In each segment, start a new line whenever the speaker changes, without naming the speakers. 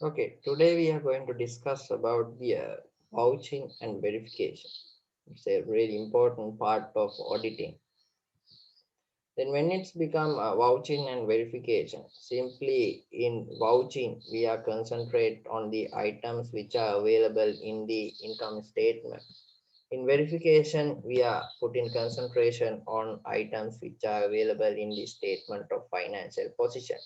Okay, today we are going to discuss about the vouching and verification. It's a really important part of auditing. Then when it's become vouching and verification, simply in vouching, we are concentrate on the items which are available in the income statement. In verification, we are putting concentration on items which are available in the statement of financial position.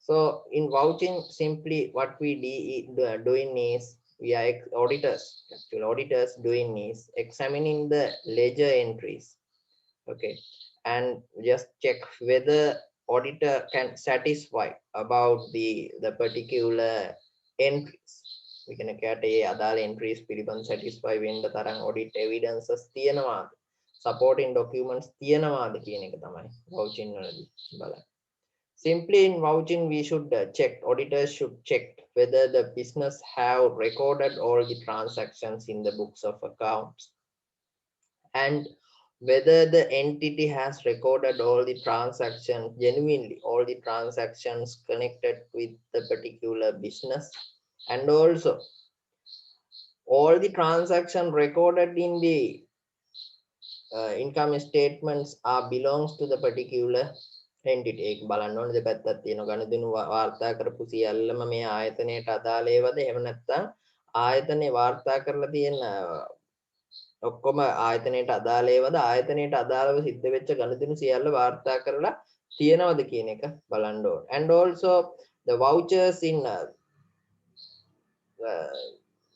So in vouching, simply what we doing is we are auditors. Actual auditors doing is examining the ledger entries. Okay, and just check whether auditor can satisfy about the particular entries. We can get a other entries පිළිබඳ satisfy වෙන්න තරම් audit evidences තියෙනවාද supporting documents තියෙනවාද කියන එක තමයි vouching වලදී බලන්න. Simply in vouching, we should check, auditors should check whether the business have recorded all the transactions in the books of accounts and whether the entity has recorded all the transactions genuinely, all the transactions connected with the particular business, and also all the transaction recorded in the income statements are belongs to the particular entity. ඒක බලන්න ඕනේ දෙපැත්තක් තියෙනවා. ගනුදෙනු වාර්තා කරපු සියල්ලම මේ ආයතනයට අදාළ ඒවාද එහෙම නැත්නම් ආයතනේ වාර්තා කරලා තියෙන ඔක්කොම ආයතනයට අදාළ ඒවාද ආයතනයට අදාළව සිද්ධ වෙච්ච ගනුදෙනු සියල්ල වාර්තා කරලා තියෙනවද කියන එක බලන්න ඕනේ. And also the vouchers in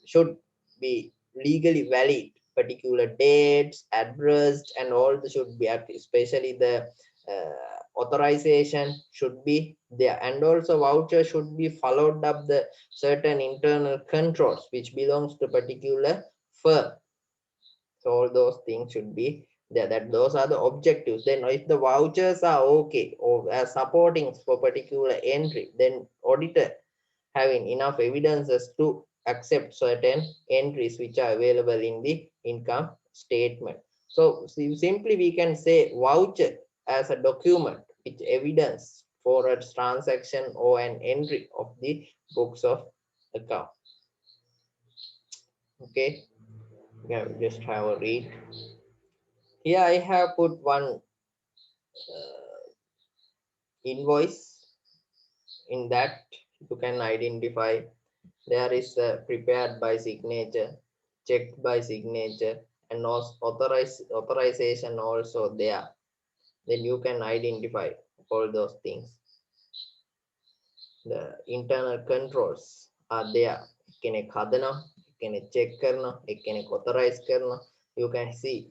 should be legally valid, particular dates, addressed, and all the should be active, especially the authorization should be there, and also voucher should be followed up the certain internal controls which belongs to particular firm. So all those things should be there. That those are the objectives. Then if the vouchers are okay or as supporting for particular entry, then auditor having enough evidences to accept certain entries which are available in the income statement. So simply we can say voucher as a document which evidence for a transaction or an entry of the books of account. Okay, yeah, just have a read. Here I have put one invoice. In that you can identify there is a prepared by signature, checked by signature, and also authorization also there. Then you can identify all those things. The internal controls are there. කෙනෙක් හදනවා, කෙනෙක් check කරනවා, කෙනෙක් authorize කරනවා. You can see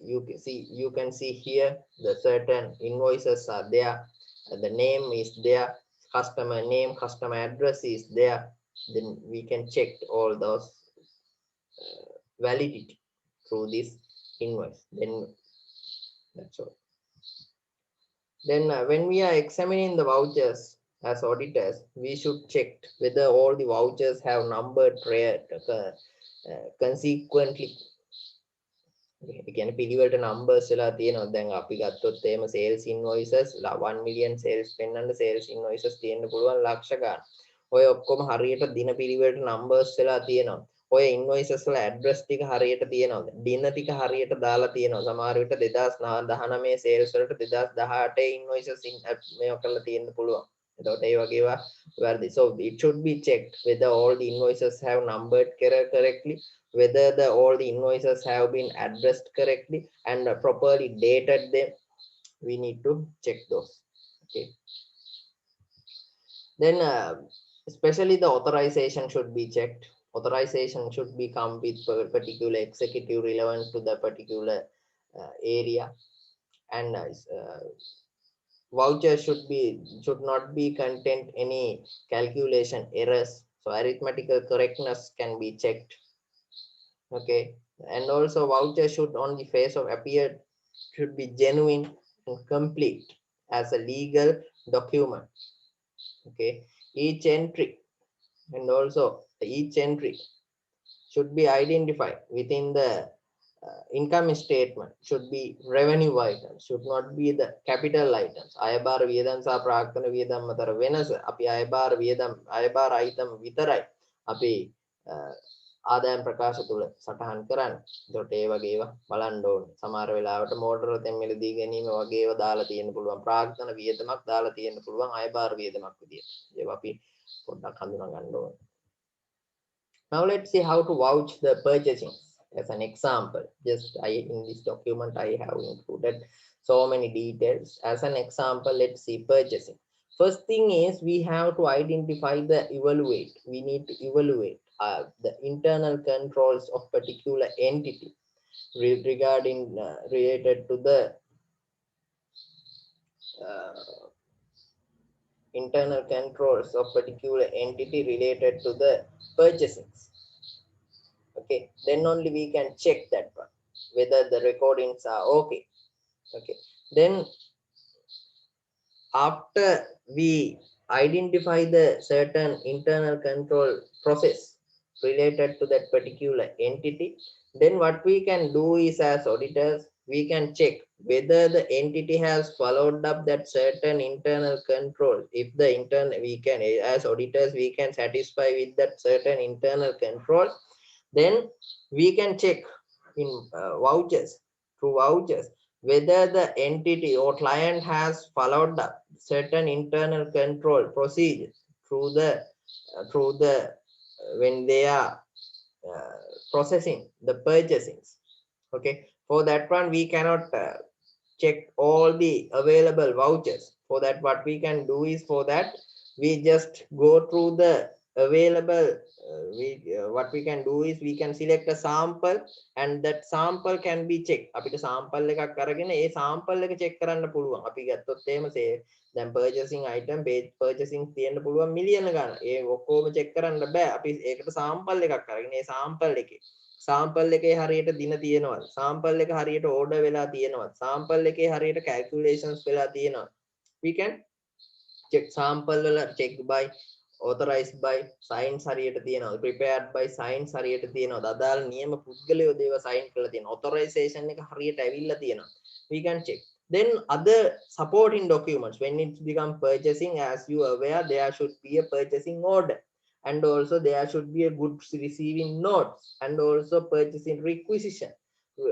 here the certain invoices are there. The name is there, customer name, customer address is there. Then we can check all those validity through this invoice. Then that's all. Then when we are examining the vouchers as auditors, we should check whether all the vouchers have numbered consequently. ඒ කියන්නේ පිළිවෙලට numbers වෙලා තියෙනවා. දැන් අපි ගත්තොත් එහෙම sales invoices 1 million sales පෙන්වන්න sales invoices තියෙන්න පුළුවන් ලක්ෂ ගන්න. ඔය ඔක්කොම හරියට දින පිළිවෙලට numbers වෙලා තියෙනවා. ඔය invoices වල address ටික හරියට තියෙනවද? දින ටික හරියට දාලා තියෙනවා. සමහර විට 2019 sales වලට 2018 invoices මේව කරලා තියෙන්න පුළුවන්. එතකොට ඒ වගේ ඒවා වැරදි. So it should be checked whether all the invoices have numbered correctly, whether all the invoices have been addressed correctly and properly dated them. We need to check those. Okay. Then especially the authorization should be checked. Authorization should be come with particular executive relevant to the particular area, and voucher should not be content any calculation errors, so arithmetical correctness can be checked. Okay, and also voucher should on the face of appear should be genuine and complete as a legal document. Okay, each entry and also each entry should be identified within the income statement, should be revenue items, should not be the capital items. අයබාර වියදම් සහ ප්‍රාක්ෂණ වියදම් අතර වෙනස අපි අයබාර item විතරයි අපි ආදායම් ප්‍රකාශ තුල සටහන් කරන්න. ඒකට ඒ වගේ ඒවා බලන්න ඕනේ. සමහර වෙලාවට මෝටර තෙල් මිලදී ගැනීම වගේ ඒවා දාලා තියෙන්න පුළුවන්. ප්‍රාග්ධන වියදමක් දාලා තියෙන්න පුළුවන් අයබාර වියදමක් විදියට. ඒවා අපි පොඩ්ඩක් හඳුනා ගන්න ඕනේ. Now let's see how to vouch the purchasing. As an example, just in this document I have included so many details. As an example, let's see purchasing. First thing is we have to identify the evaluate. We need to evaluate the internal controls of particular entity regarding related to the uh, internal controls of particular entity related to the purchasing. Okay, then only we can check that one whether the recordings are okay. Okay, then after we identify the certain internal control process related to that particular entity, then what we can do is, as auditors, we can check whether the entity has followed up that certain internal control. If the internal, we can, as auditors, we can satisfy with that certain internal control, then we can check in vouchers, through vouchers, whether the entity or client has followed up certain internal control procedures through the when they are processing the purchasings. Okay, for that one we cannot check all the available vouchers. For that, what we can do is, for that we just go through the available what we can do is, we can select a sample, and that sample can be checked. අපිට sample එකක් අරගෙන ඒ sample එක check කරන්න පුළුවන්. අපි ගත්තොත් එහෙම දැන් purchasing item purchasing තියෙන්න පුළුවන් මිලියන ගණන්. ඒ ඔක්කොම check කරන්න බෑ. අපි ඒකට sample එකක් අරගෙන ඒ sample එකේ sample එකේ හරියට දින තියෙනවද, sample එක හරියට order වෙලා තියෙනවද, sample එකේ හරියට calculations වෙලා තියෙනවද, we can check sample වල check by, authorized by, signs හරියට තියෙනවද, prepared by, signs හරියට තියෙනවද, අදාළ නියම පුද්ගලයෝ දේව sign කරලා තියෙනවද, authorization එක හරියට ඇවිල්ලා තියෙනවද, we can check. Then other supporting documents, when it become purchasing, as you are aware, there should be a purchasing order, and also there should be a goods receiving notes, and also purchasing requisition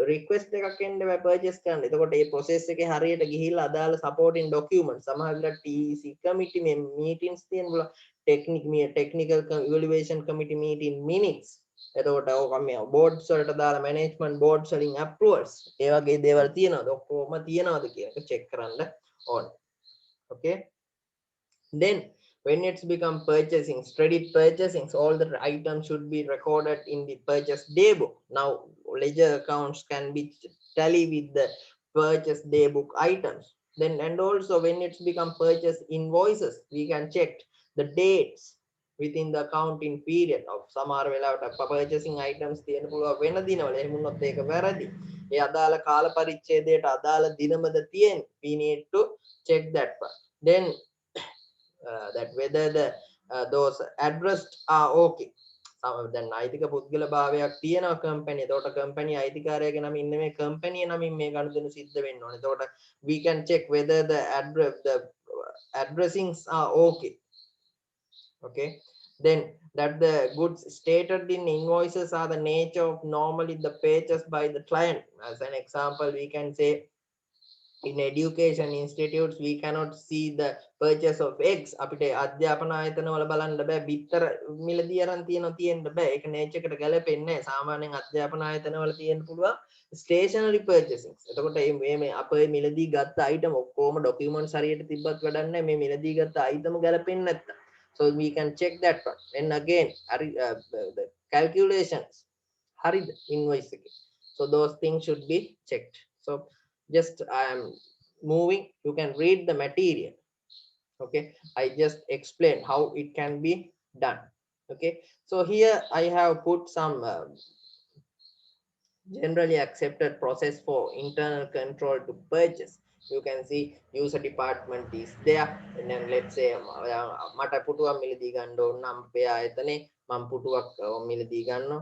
request එකක් එන්න බෑ purchase කරන්න. එතකොට මේ process එකේ හරියට ගිහිල්ලා අදාළ supporting documents, සමහරවිට TEC committee meetings තියෙනවා, technical evaluation committee meeting minutes, එතකොට ඕක මේ boards වලට දාලා management boards වලින් approvals, ඒ වගේ දේවල් තියෙනවද, ඔක්කොම තියෙනවද කියන එක check කරන්න ඕනේ. Okay, then when it's become purchasing, credit purchasing, all the items should be recorded in the purchase day book. Now ledger accounts can be tally with the purchase day book items. Then, and also when it's become purchase invoices, we can check the dates within the accounting period of සමහර වෙලාවට purchasing items තියෙන පුළුවන් වෙන දිනවල. එහෙම වුණොත් ඒක වැරදි. ඒ අදාළ කාල පරිච්ඡේදයට අදාළ දිනමද තියෙන්නේ. We need to check that one. Then that whether the those addressed are okay. දැන් අයිතික පුද්ගල භාවයක් තියෙනවා කම්පැනි. එතකොට කම්පැනි අයිතිකාරයාගේ නමින් නෙමෙයි කම්පැනි නමින් මේ ගනුදෙනු සිද්ධ වෙන්න ඕනේ. එතකොට we can check whether the addressings are okay. Okay, then that the goods stated in invoices are the nature of normally the purchase by the client. As an example, we can say in education institutes we cannot see the purchase of eggs. අපිට අධ්‍යාපන ආයතන වල බලන්න බෑ බිත්තර මිලදී අරන් තියෙන්න බෑ. ඒක nature එකට ගැලපෙන්නේ නැහැ. සාමාන්‍යයෙන් අධ්‍යාපන ආයතන වල තියෙන්න පුළුවන් stationary purchasing. එතකොට මේ අපේ මිලදී ගත්ත item ඔක්කොම documents හරියට තිබ්බත් වැඩක් නැහැ. මේ මිලදී ගත්ත item ගැලපෙන්නේ නැත්තම්. So we can check that one. And again the calculations හරිද invoice එකේ. So those things should be checked. So just I am moving, you can read the material. Okay, I just explained how it can be done. Okay, so here I have put some generally accepted process for internal control to purchase. You can see user department is there, and then let's say මට පුටුවක් මිලදී ගන්න ඕන නම් අපේ ආයතනේ මම පුටුවක් මිලදී ගන්නවා.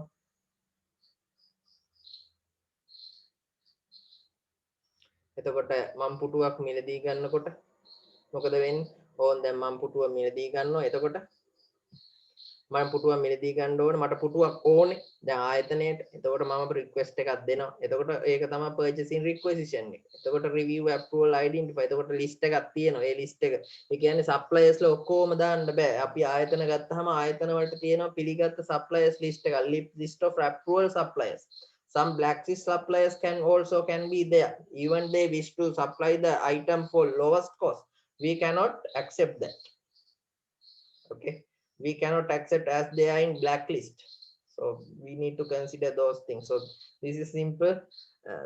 එතකොට මම පුටුවක් මිලදී ගන්නකොට මොකද වෙන්නේ? ඕන් දැන් මම පුටුව මිලදී ගන්නවා. එතකොට මම පුටුවක් මිලදී ගන්න ඕනේ මට පුටුවක් ඕනේ දැන් ආයතනයේට එතකොට මම රික්වෙස්ට් එකක් දෙනවා එතකොට ඒක තමයි purchasing requisition එක එතකොට review approval identify එතකොට list එකක් තියෙනවා ඒ list එක ඒ කියන්නේ suppliers ලා ඔක්කොම දාන්න බෑ අපි ආයතන ගත්තාම ආයතන වලට තියෙනවා පිළිගත් suppliers list එක list of approval suppliers some blacklist suppliers can be there even they wish to supply the item for lowest cost we cannot accept that okay we cannot accept as they are in blacklist so we need to consider those things so this is simple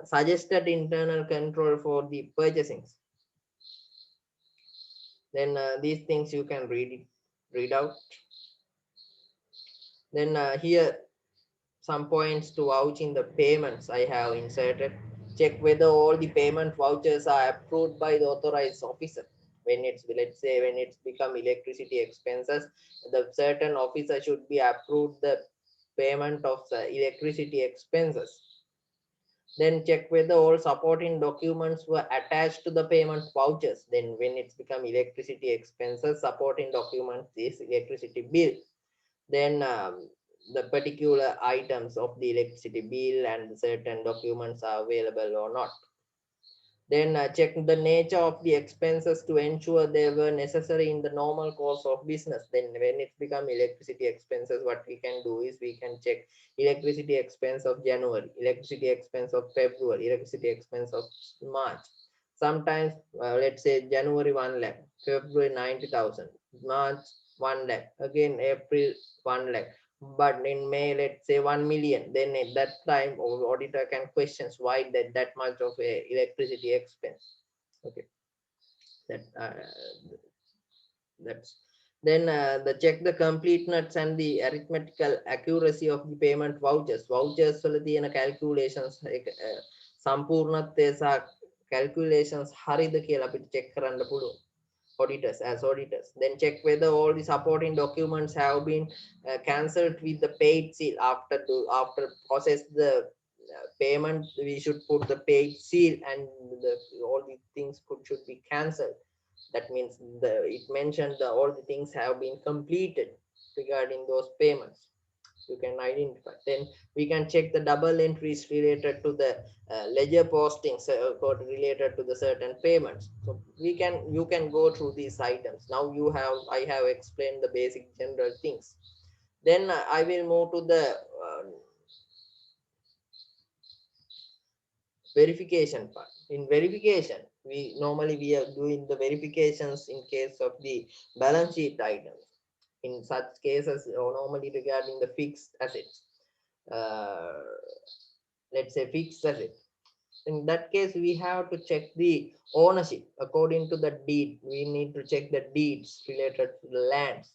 suggested internal control for the purchasing then these things you can read out then here some points to vouch in the payments I have inserted. Check whether all the payment vouchers are approved by the authorized officer. When it's, let's say, when it's become electricity expenses, the certain officer should be approved the payment of the electricity expenses. Then check whether all supporting documents were attached to the payment vouchers. Then when it's become electricity expenses, supporting documents is electricity bill. Then the particular items of the electricity bill and certain documents are available or not. Then check the nature of the expenses to ensure they were necessary in the normal course of business. Then when it become electricity expenses, what we can do is we can check electricity expense of January, electricity expense of February, electricity expense of March. Sometimes let's say January 1 lakh, February 90,000, March 1 lakh, again April 1 lakh, but in May let's say 1 million, then at that time auditor can question why that much of a electricity expense. Okay, that that's then the check the completeness and the arithmetical accuracy of the payment vouchers වල තියෙන calculations සම්පූර්ණත්වය සහ calculations හරිද කියලා අපිට check කරන්න පුළුවන් auditors as auditors then check whether all the supporting documents have been cancelled with the paid seal after process the payment we should put the paid seal and all the things should be cancelled that means it mentioned all the things have been completed regarding those payments you can identify then we can check the double entries related to the ledger postings related to the certain payments so you can go through these items now I have explained the basic general things then I will move to the verification part in verification we are doing the verifications in case of the balance sheet items in such cases or normally regarding the fixed assets uh, let's say fixed asset in that case we have to check the ownership according to the deed we need to check the deeds related to the lands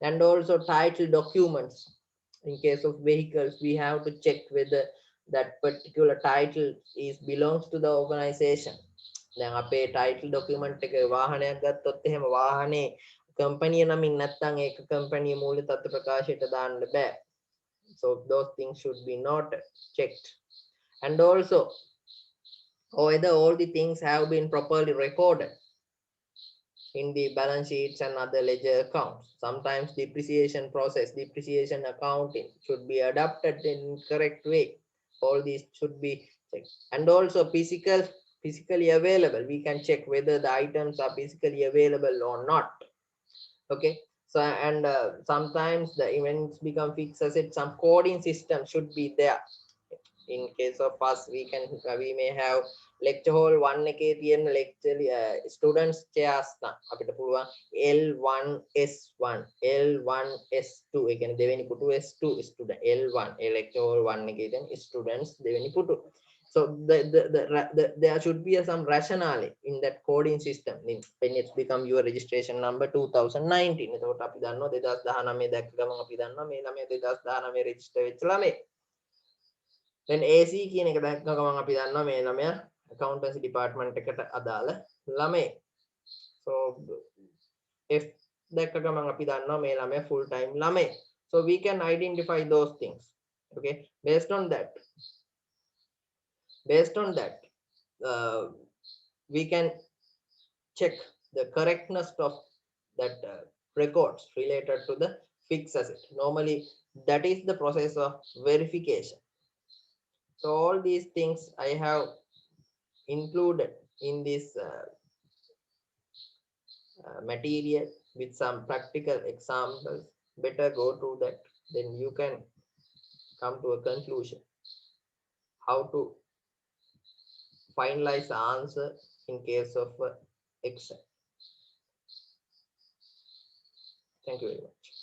and also title documents in case of vehicles we have to check whether that particular title is belongs to the organization දැන් අපේ title document එක වාහනයක් ගත්තොත් එහෙම වාහනේ company නමින් නැත්නම් ඒක කම්පැනි මූල්‍ය තත්ත්ව ප්‍රකාශයට දාන්න බෑ so those things should be not checked and also whether all the things have been properly recorded in the balance sheets and other ledger accounts. Sometimes depreciation accounting should be adapted in correct way. All these should be checked. And also physically available. We can check whether the items are physically available or not. Okay. So and sometimes the events become fixed asset. Some coding system should be there. In case of us we may have lecture hall 1 එකේ තියෙන lecture students chairs නම් අපිට පුළුවන් L1S1 L1S2 ඒ කියන්නේ දෙවෙනි පුටුව S2 student L1 ඒ lecture hall 1 එකේ තියෙන students දෙවෙනි පුටුව so there should be some rationale in that coding system when it's become your registration number 2019 එතකොට අපි දන්නවා 2019 දැක්ක ගමන් අපි දන්නවා මේ ළමයා 2019 register වෙච්ච ළමයි then AC කියන එක දැක්ක ගමන් අපි දන්නවා මේ ළමයා accountancy department එකට අදාළ ළමයි so F දැක්ක ගමන් අපි දන්නවා මේ ළමයා full time ළමයි so we can identify those things okay based on that we can check the correctness of that records related to the fixes it. Normally, that is the process of verification. So all these things I have included in this material with some practical examples. Better go through that, then you can come to a conclusion how to finalize the answer in case of Excel. Thank you very much.